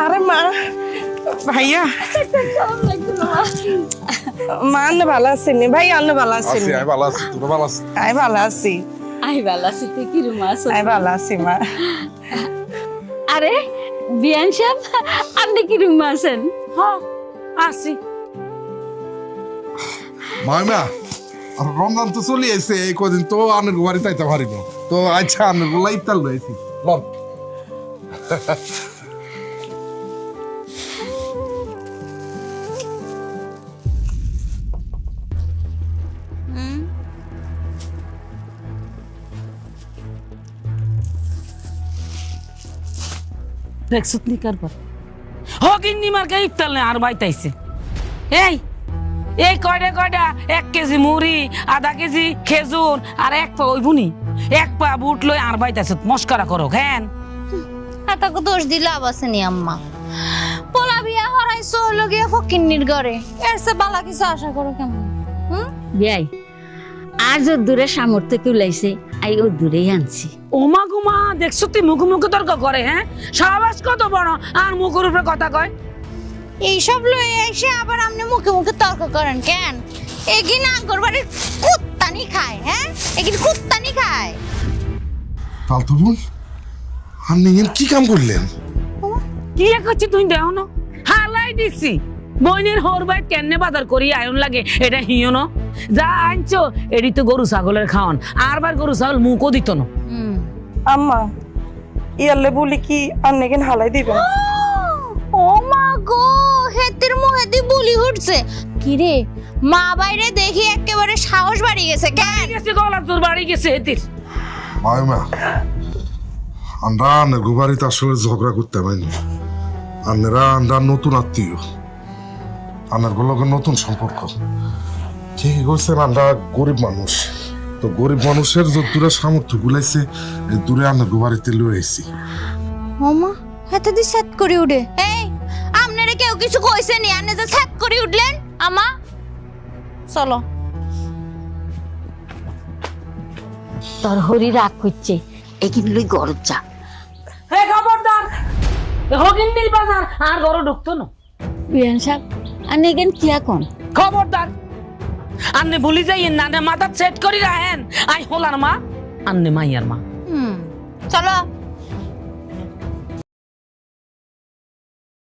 আরে মা ভাইয়া মা আন্নে ভালো আছেন ভাই আন্নে ভালো আছেন আমি ভালো আছি তুই ভালো আছিস আমি ভালো আছি ভালো আছি তুই কি রুমা আছো? আমি ভালো আছি মা আরে বিয়ান সাহেব আপনি কি রুমা আছেন? হ্যাঁ আছি মাইমা আর রমজান তো চলে আইছে এই কদিন তো আনের বাড়ি যাইতে পারি না তো আচ্ছা আনের গুলা ইফতার লইছি লন দেখছত নি কারবার হগিন্নি মার্কা ইফতার নে আর বাইতাইছে এই এই কয়টা 1 কেজি মুড়ি আধা কেজি খেজুর আর এক পা ওই বুনি এক পা বুট লই আর বাইতাইছে মস্করা করো কেন এটাকে দোষ দিলে আবাসেনি আম্মা পোলা বিয়া হরাইছো হলো গিয়া ফকিন্নির ঘরে এর সে বালা কিছু আশা করো কেমন বিয়াই আর যে দূরে সামর্থ্য কুলাইছে আই ও দূরেই আনছি ওমা গুমা দেখছো তুই মুখে তর্ক করে হ্যাঁ সাবাস কত বড় আর মুখের উপরে কথা কয় এইসব লয়ে এসে আবার আপনি মুখে মুখে তর্ক করেন কেন এগিন আঙ্গর বাড়ির কুত্তানি খায় হ্যাঁ এগিন কুত্তানি খায় ফালতু বোন আপনি কি কাম করলেন কি করছি তুই দেও না হালাই দিছি বইনের হোর বাইত কেনে বাজার করি আয়ন লাগে এটা হিও না যা আনছো এডি তো গরু ছাগলের খাওয়ান আরবার গরু ছাগল মুখও দিত না আম্মা ইয়ালে বলি কি আন্নে কেন হালাই দিবেন ও মা গো হেতির মুহে দি বুলি উঠছে কি রে মা বাইরে দেখি একেবারে সাহস বাড়ি গেছে কেন গেছে গলা তোর বাড়ি গেছে এতির মাইমা আমরা আনের বাড়িতে আসলে ঝগড়া করতে পারিনি আন্নেরা আমরা নতুন আত্মীয় আনার গুলোকে নতুন সম্পর্ক ঠিকই করছেন আমরা গরিব মানুষ তো গরিব মানুষের যে দূরে সামর্থ্য গুলাইছে এই দূরে আনার বাড়িতে লয়ে আইছি মামা হাতে দি সেট করে উঠে এই আপনারা কেউ কিছু কইছে নি আপনি যে সেট করে উঠলেন আমা চলো তোর হরি রাগ করছে এগুলো লই গরজ যা হে খবরদার হগিন্নির বাজার আর গরু ঢুকতো না বিয়ান সাহেব আনে কেন কিয়া কোন খবরদার আন্নে ভুলি যাইয়েন না মাথা সেট করি রাখেন আই হোলার মা আন্নে মাইয়ার মা চলো